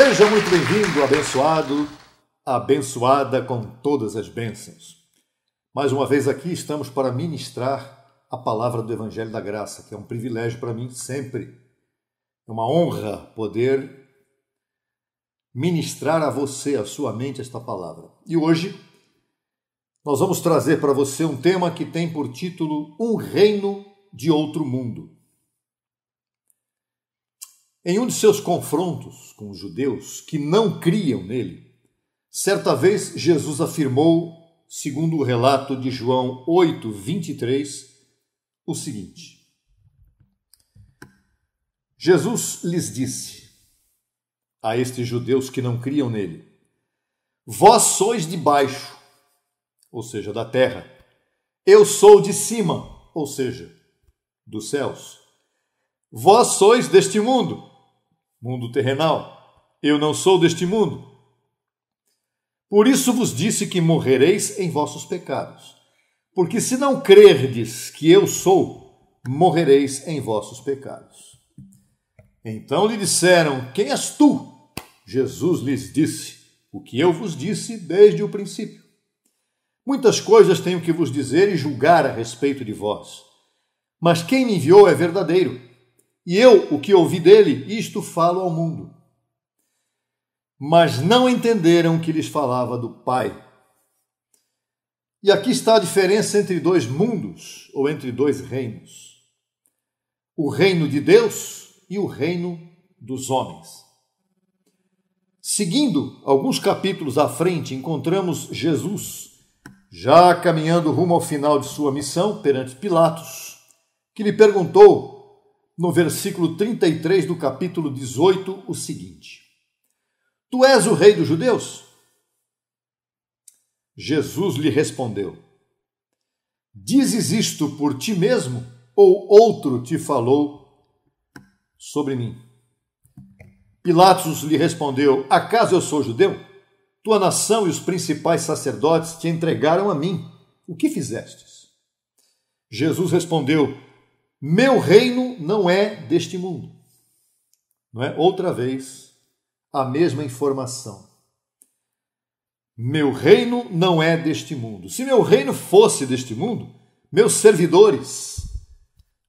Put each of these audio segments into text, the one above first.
Seja muito bem-vindo, abençoado, abençoada com todas as bênçãos. Mais uma vez aqui estamos para ministrar a palavra do Evangelho da Graça, que é um privilégio para mim sempre. É uma honra poder ministrar a você, a sua mente, esta palavra. E hoje nós vamos trazer para você um tema que tem por título Um Reino de Outro Mundo. Em um de seus confrontos com os judeus que não criam nele, certa vez Jesus afirmou, segundo o relato de João 8:23, o seguinte: Jesus lhes disse a estes judeus que não criam nele: vós sois de baixo, ou seja, da terra, eu sou de cima, ou seja, dos céus. Vós sois deste mundo, mundo terrenal, eu não sou deste mundo. Por isso vos disse que morrereis em vossos pecados, porque se não crerdes que eu sou, morrereis em vossos pecados. Então lhe disseram: quem és tu? Jesus lhes disse: o que eu vos disse desde o princípio. Muitas coisas tenho que vos dizer e julgar a respeito de vós, mas quem me enviou é verdadeiro, e eu, o que ouvi dele, isto falo ao mundo. Mas não entenderam que lhes falava do Pai. E aqui está a diferença entre dois mundos, ou entre dois reinos: o reino de Deus e o reino dos homens. Seguindo alguns capítulos à frente, encontramos Jesus, já caminhando rumo ao final de sua missão perante Pilatos, que lhe perguntou, no versículo 33 do capítulo 18, o seguinte: tu és o rei dos judeus? Jesus lhe respondeu: dizes isto por ti mesmo, ou outro te falou sobre mim? Pilatos lhe respondeu: acaso eu sou judeu? Tua nação e os principais sacerdotes te entregaram a mim. O que fizestes? Jesus respondeu: meu reino não é deste mundo. Não é? Outra vez, a mesma informação. Meu reino não é deste mundo. Se meu reino fosse deste mundo, meus servidores,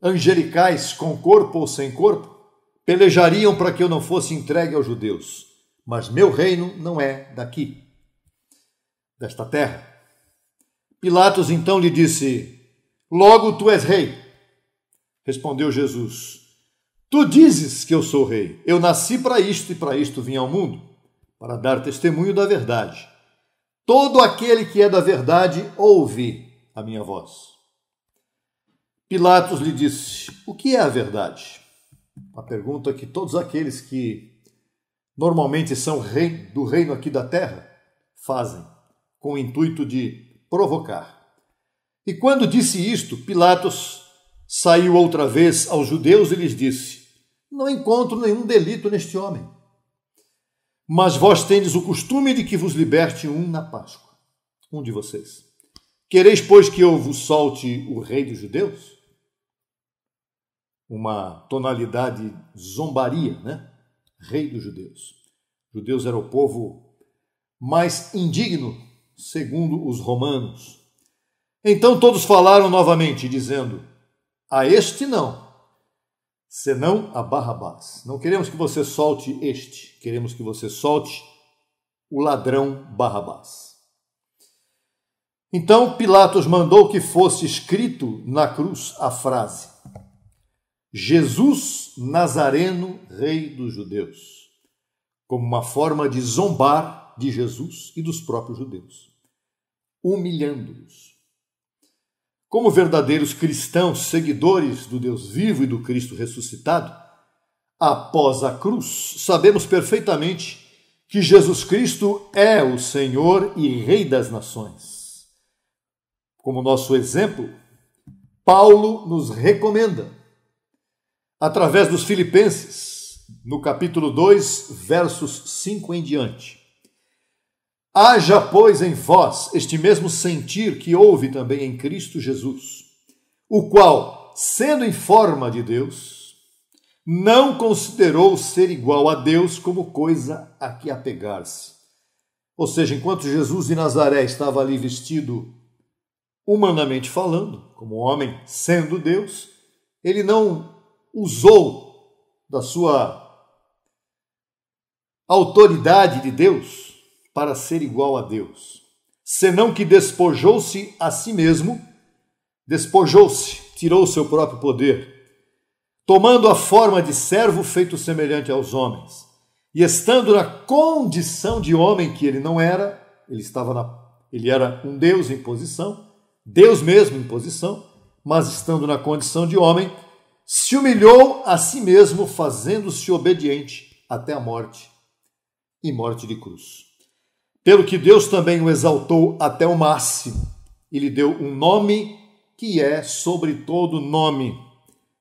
angelicais com corpo ou sem corpo, pelejariam para que eu não fosse entregue aos judeus. Mas meu reino não é daqui, desta terra. Pilatos então lhe disse: logo tu és rei. Respondeu Jesus: tu dizes que eu sou rei. Eu nasci para isto e para isto vim ao mundo, para dar testemunho da verdade. Todo aquele que é da verdade ouve a minha voz. Pilatos lhe disse: o que é a verdade? Uma pergunta que todos aqueles que normalmente são do reino aqui da terra fazem, com o intuito de provocar. E quando disse isto, Pilatos saiu outra vez aos judeus e lhes disse: não encontro nenhum delito neste homem. Mas vós tendes o costume de que vos liberte um na Páscoa, um de vocês. Quereis, pois, que eu vos solte o rei dos judeus? Uma tonalidade zombaria, né? Rei dos judeus. Os judeus eram o povo mais indigno, segundo os romanos. Então todos falaram novamente, dizendo: a este não, senão a Barrabás. Não queremos que você solte este, queremos que você solte o ladrão Barrabás. Então Pilatos mandou que fosse escrito na cruz a frase: Jesus Nazareno, rei dos judeus, como uma forma de zombar de Jesus e dos próprios judeus, humilhando-os. Como verdadeiros cristãos, seguidores do Deus vivo e do Cristo ressuscitado, após a cruz, sabemos perfeitamente que Jesus Cristo é o Senhor e Rei das nações. Como nosso exemplo, Paulo nos recomenda, através dos Filipenses, no capítulo 2, versos 5 em diante: haja, pois, em vós este mesmo sentir que houve também em Cristo Jesus, o qual, sendo em forma de Deus, não considerou ser igual a Deus como coisa a que apegar-se. Ou seja, enquanto Jesus de Nazaré estava ali vestido humanamente falando, como homem sendo Deus, ele não usou da sua autoridade de Deus para ser igual a Deus, senão que despojou-se a si mesmo, tirou o seu próprio poder, tomando a forma de servo feito semelhante aos homens, e estando na condição de homem que ele não era, ele era um Deus em posição, Deus mesmo em posição, mas estando na condição de homem, se humilhou a si mesmo, fazendo-se obediente até a morte, e morte de cruz. Pelo que Deus também o exaltou até o máximo, e lhe deu um nome que é sobre todo nome,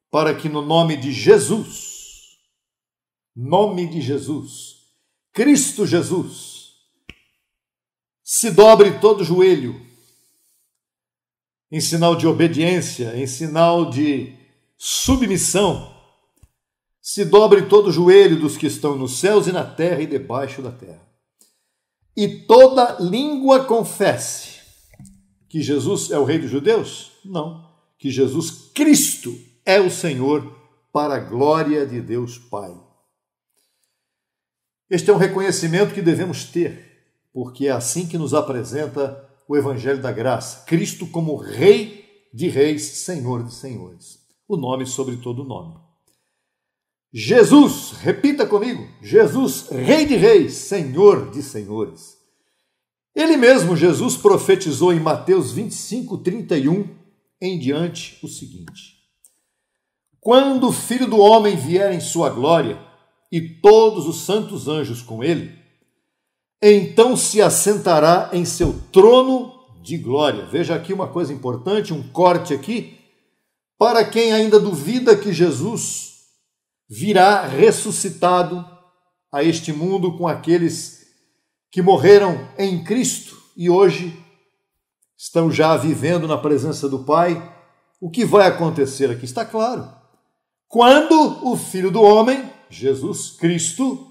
para que no nome de Jesus, Cristo Jesus, se dobre todo joelho, em sinal de obediência, em sinal de submissão, se dobre todo joelho dos que estão nos céus e na terra e debaixo da terra. E toda língua confesse que Jesus é o Rei dos Judeus? Não, que Jesus Cristo é o Senhor, para a glória de Deus Pai. Este é um reconhecimento que devemos ter, porque é assim que nos apresenta o Evangelho da Graça, Cristo como Rei de Reis, Senhor de Senhores, o nome sobre todo nome. Jesus, repita comigo, Jesus, Rei de Reis, Senhor de Senhores. Ele mesmo, Jesus, profetizou em Mateus 25:31 em diante o seguinte: quando o Filho do Homem vier em sua glória e todos os santos anjos com ele, então se assentará em seu trono de glória. Veja aqui uma coisa importante, um corte aqui, para quem ainda duvida que Jesus virá ressuscitado a este mundo com aqueles que morreram em Cristo e hoje estão já vivendo na presença do Pai. O que vai acontecer aqui está claro. Quando o Filho do Homem, Jesus Cristo,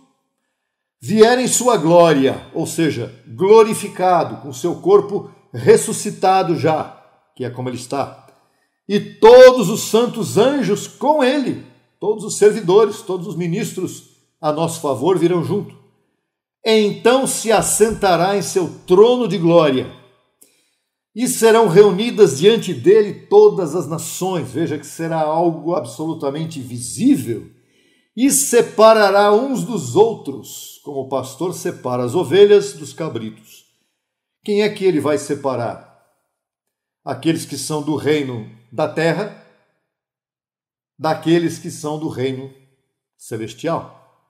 vier em sua glória, ou seja, glorificado, com seu corpo ressuscitado já, que é como ele está, e todos os santos anjos com ele, todos os servidores, todos os ministros a nosso favor virão junto. Então se assentará em seu trono de glória, e serão reunidas diante dele todas as nações. Veja que será algo absolutamente visível, e separará uns dos outros, como o pastor separa as ovelhas dos cabritos. Quem é que ele vai separar? Aqueles que são do reino da terra, daqueles que são do reino celestial.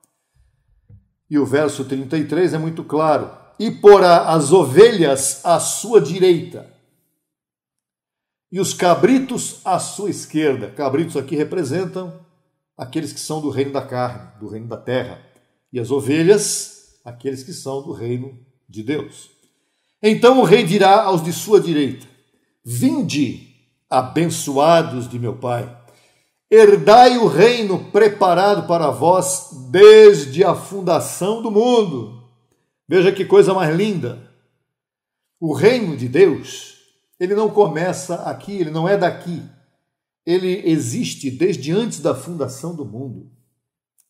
E o verso 33 é muito claro: e porá as ovelhas à sua direita e os cabritos à sua esquerda. Cabritos aqui representam aqueles que são do reino da carne, do reino da terra, e as ovelhas, aqueles que são do reino de Deus. Então o rei dirá aos de sua direita: vinde, abençoados de meu Pai, herdai o reino preparado para vós desde a fundação do mundo. Veja que coisa mais linda. O reino de Deus, ele não começa aqui, ele não é daqui. Ele existe desde antes da fundação do mundo.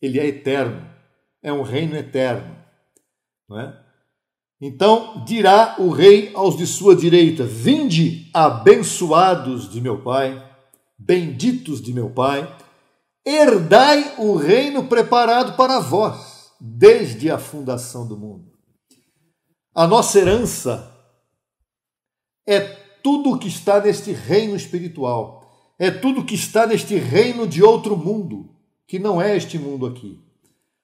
Ele é eterno, é um reino eterno, não é? Então dirá o rei aos de sua direita: vinde, abençoados de meu Pai, benditos de meu Pai, herdai o reino preparado para vós desde a fundação do mundo. A nossa herança é tudo o que está neste reino espiritual. É tudo que está neste reino de outro mundo, que não é este mundo aqui.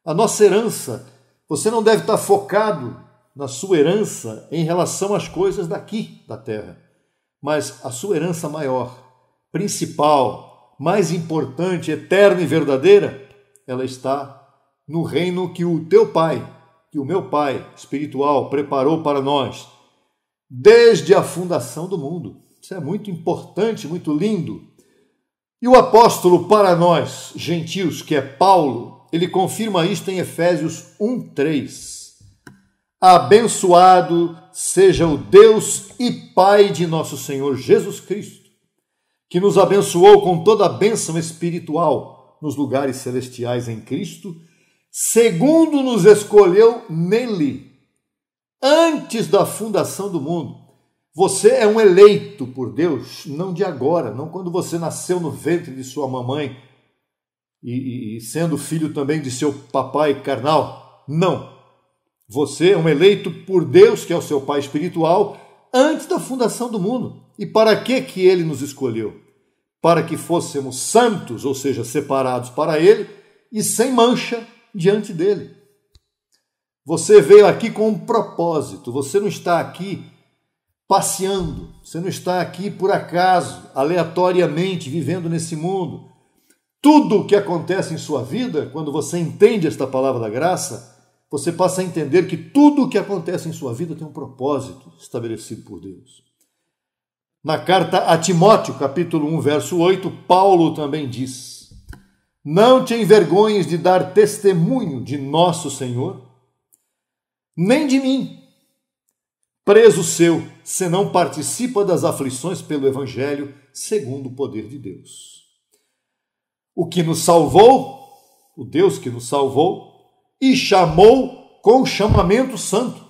A nossa herança, você não deve estar focado na sua herança em relação às coisas daqui da terra, mas a sua herança maior, principal, mais importante, eterna e verdadeira, ela está no reino que o teu Pai, que o meu Pai espiritual preparou para nós, desde a fundação do mundo. Isso é muito importante, muito lindo. E o apóstolo para nós, gentios, que é Paulo, ele confirma isto em Efésios 1:3. Abençoado seja o Deus e Pai de nosso Senhor Jesus Cristo, que nos abençoou com toda a bênção espiritual nos lugares celestiais em Cristo, segundo nos escolheu nele, antes da fundação do mundo. Você é um eleito por Deus, não de agora, não quando você nasceu no ventre de sua mamãe e sendo filho também de seu papai carnal. Não. Você é um eleito por Deus, que é o seu pai espiritual, antes da fundação do mundo. E para que ele nos escolheu? Para que fôssemos santos, ou seja, separados para ele e sem mancha diante dele. Você veio aqui com um propósito, você não está aqui passeando, você não está aqui por acaso, aleatoriamente, vivendo nesse mundo. Tudo o que acontece em sua vida, quando você entende esta palavra da graça, você passa a entender que tudo o que acontece em sua vida tem um propósito estabelecido por Deus. Na carta a Timóteo, capítulo 1, verso 8, Paulo também diz: não te envergonhes de dar testemunho de nosso Senhor, nem de mim, preso seu, senão participa das aflições pelo Evangelho, segundo o poder de Deus. O que nos salvou, o Deus que nos salvou, e chamou com chamamento santo,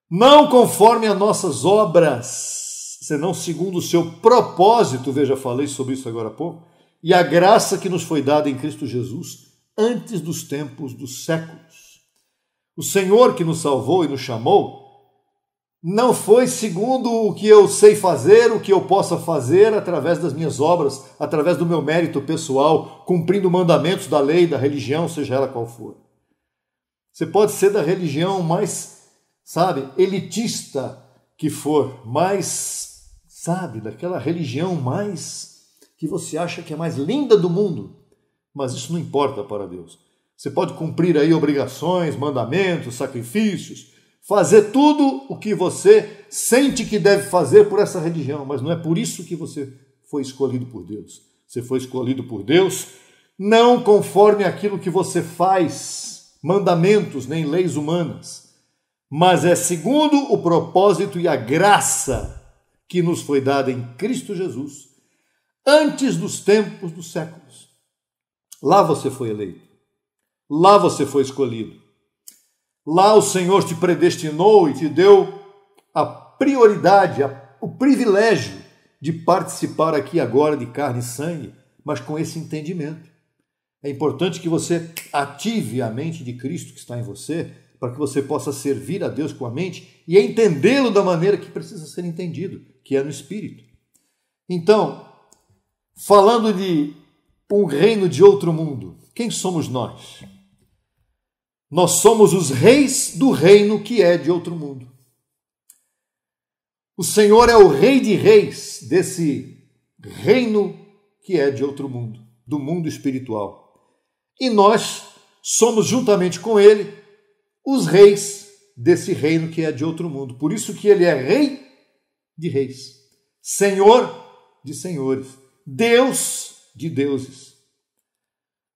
não conforme as nossas obras, senão segundo o seu propósito, veja, falei sobre isso agora há pouco, e a graça que nos foi dada em Cristo Jesus antes dos tempos dos séculos. O Senhor que nos salvou e nos chamou não foi segundo o que eu sei fazer, o que eu possa fazer através das minhas obras, através do meu mérito pessoal, cumprindo mandamentos da lei, da religião, seja ela qual for. Você pode ser da religião mais, elitista que for, mais, daquela religião mais que você acha que é mais linda do mundo, mas isso não importa para Deus. Você pode cumprir aí obrigações, mandamentos, sacrifícios, fazer tudo o que você sente que deve fazer por essa religião, mas não é por isso que você foi escolhido por Deus. Você foi escolhido por Deus não conforme aquilo que você faz, mandamentos nem leis humanas, mas é segundo o propósito e a graça que nos foi dada em Cristo Jesus, antes dos tempos dos séculos. Lá você foi eleito, lá você foi escolhido. Lá o Senhor te predestinou e te deu a prioridade, o privilégio de participar aqui agora de carne e sangue, mas com esse entendimento. É importante que você ative a mente de Cristo que está em você, para que você possa servir a Deus com a mente e entendê-lo da maneira que precisa ser entendido, que é no Espírito. Então, falando de um reino de outro mundo, quem somos nós? Nós somos os reis do reino que é de outro mundo. O Senhor é o rei de reis desse reino que é de outro mundo, do mundo espiritual. E nós somos, juntamente com ele, os reis desse reino que é de outro mundo. Por isso que ele é rei de reis, Senhor de senhores, Deus de deuses.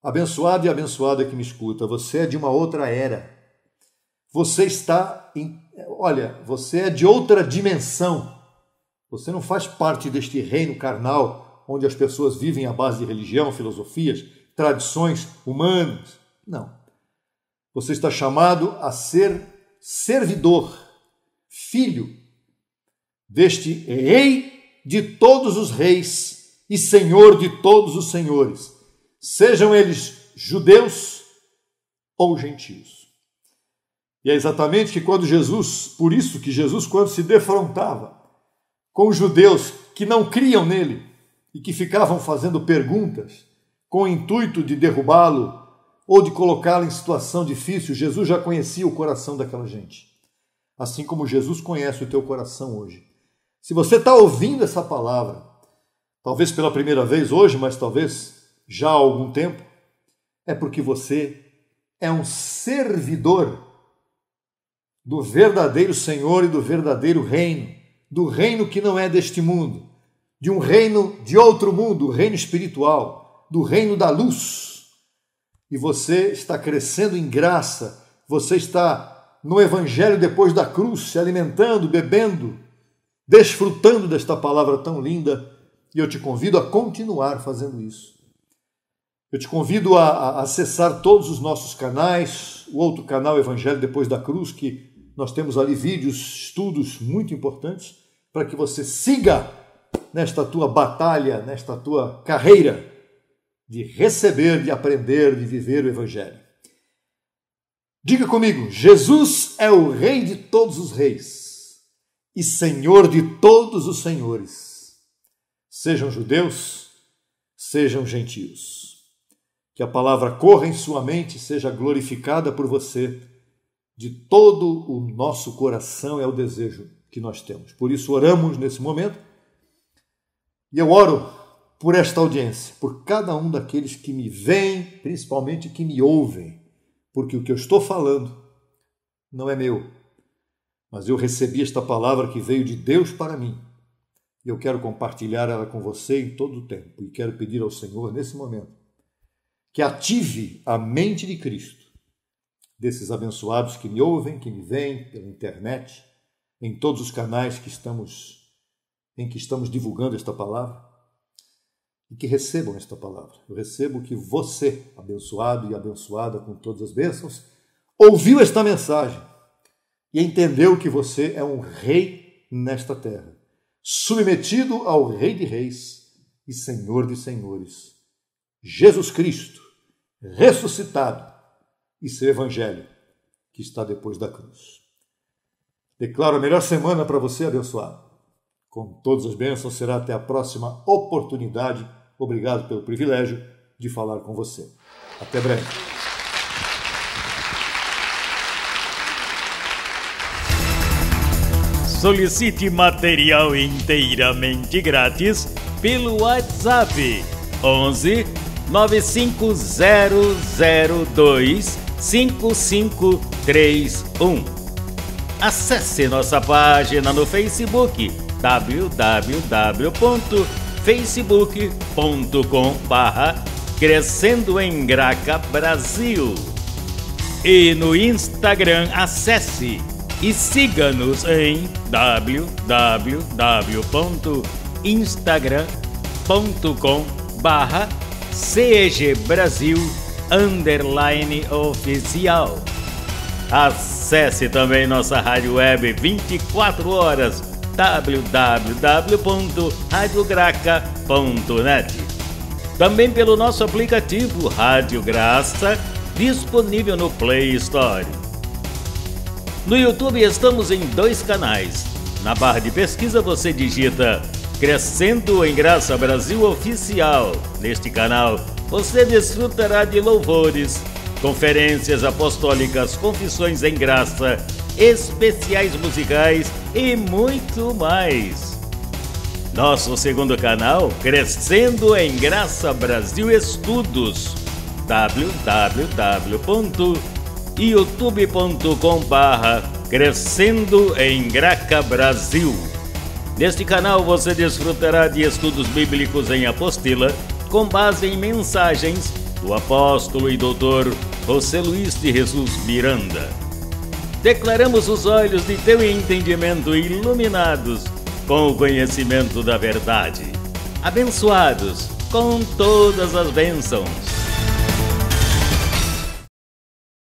Abençoado e abençoada que me escuta, você é de uma outra era. Você você é de outra dimensão. Você não faz parte deste reino carnal, onde as pessoas vivem à base de religião, filosofias, tradições humanas. Não. Você está chamado a ser servidor, filho deste rei de todos os reis e senhor de todos os senhores, sejam eles judeus ou gentios. E é exatamente que por isso que Jesus, quando se defrontava com os judeus que não criam nele e que ficavam fazendo perguntas com o intuito de derrubá-lo ou de colocá-lo em situação difícil, Jesus já conhecia o coração daquela gente. Assim como Jesus conhece o teu coração hoje. Se você está ouvindo essa palavra, talvez pela primeira vez hoje, mas talvez já há algum tempo, é porque você é um servidor do verdadeiro Senhor e do verdadeiro reino, do reino que não é deste mundo, de um reino de outro mundo, o reino espiritual, do reino da luz. E você está crescendo em graça, você está no evangelho depois da cruz, se alimentando, bebendo, desfrutando desta palavra tão linda, e eu te convido a continuar fazendo isso. Eu te convido a acessar todos os nossos canais, o outro canal Evangelho Depois da Cruz, que nós temos ali vídeos, estudos muito importantes, para que você siga nesta tua batalha, nesta tua carreira de receber, de aprender, de viver o Evangelho. Diga comigo, Jesus é o Rei de todos os reis e Senhor de todos os senhores. Sejam judeus, sejam gentios. Que a palavra corra em sua mente e seja glorificada por você. De todo o nosso coração é o desejo que nós temos. Por isso oramos nesse momento. E eu oro por esta audiência, por cada um daqueles que me veem, principalmente que me ouvem. Porque o que eu estou falando não é meu, mas eu recebi esta palavra que veio de Deus para mim. E eu quero compartilhar ela com você em todo o tempo. E quero pedir ao Senhor, nesse momento, que ative a mente de Cristo, desses abençoados que me ouvem, que me veem pela internet, em todos os canais em que estamos divulgando esta palavra, e que recebam esta palavra. Eu recebo que você, abençoado e abençoada com todas as bênçãos, ouviu esta mensagem e entendeu que você é um rei nesta terra, submetido ao Rei de Reis e Senhor de Senhores, Jesus Cristo, ressuscitado, e seu Evangelho, que está depois da cruz. Declaro a melhor semana para você, abençoado. Com todas as bênçãos, será até a próxima oportunidade. Obrigado pelo privilégio de falar com você. Até breve. Solicite material inteiramente grátis pelo WhatsApp 11 95002 5531. Acesse nossa página no Facebook www.facebook.com/Crescendo em Graca Brasil e no Instagram acesse e siga-nos em www.instagram.com/CEG Brasil_oficial. Acesse também nossa rádio web 24 horas www.radiograca.net. Também pelo nosso aplicativo Rádio Graça, disponível no Play Store. No YouTube estamos em 2 canais. Na barra de pesquisa você digita Crescendo em Graça Brasil Oficial. Neste canal você desfrutará de louvores, conferências apostólicas, confissões em graça, especiais musicais e muito mais. Nosso segundo canal, Crescendo em Graça Brasil Estudos, www.youtube.com/Crescendo em Graca Brasil. Neste canal você desfrutará de estudos bíblicos em apostila, com base em mensagens do apóstolo e doutor José Luiz de Jesus Miranda. Declaramos os olhos de teu entendimento iluminados com o conhecimento da verdade, abençoados com todas as bênçãos.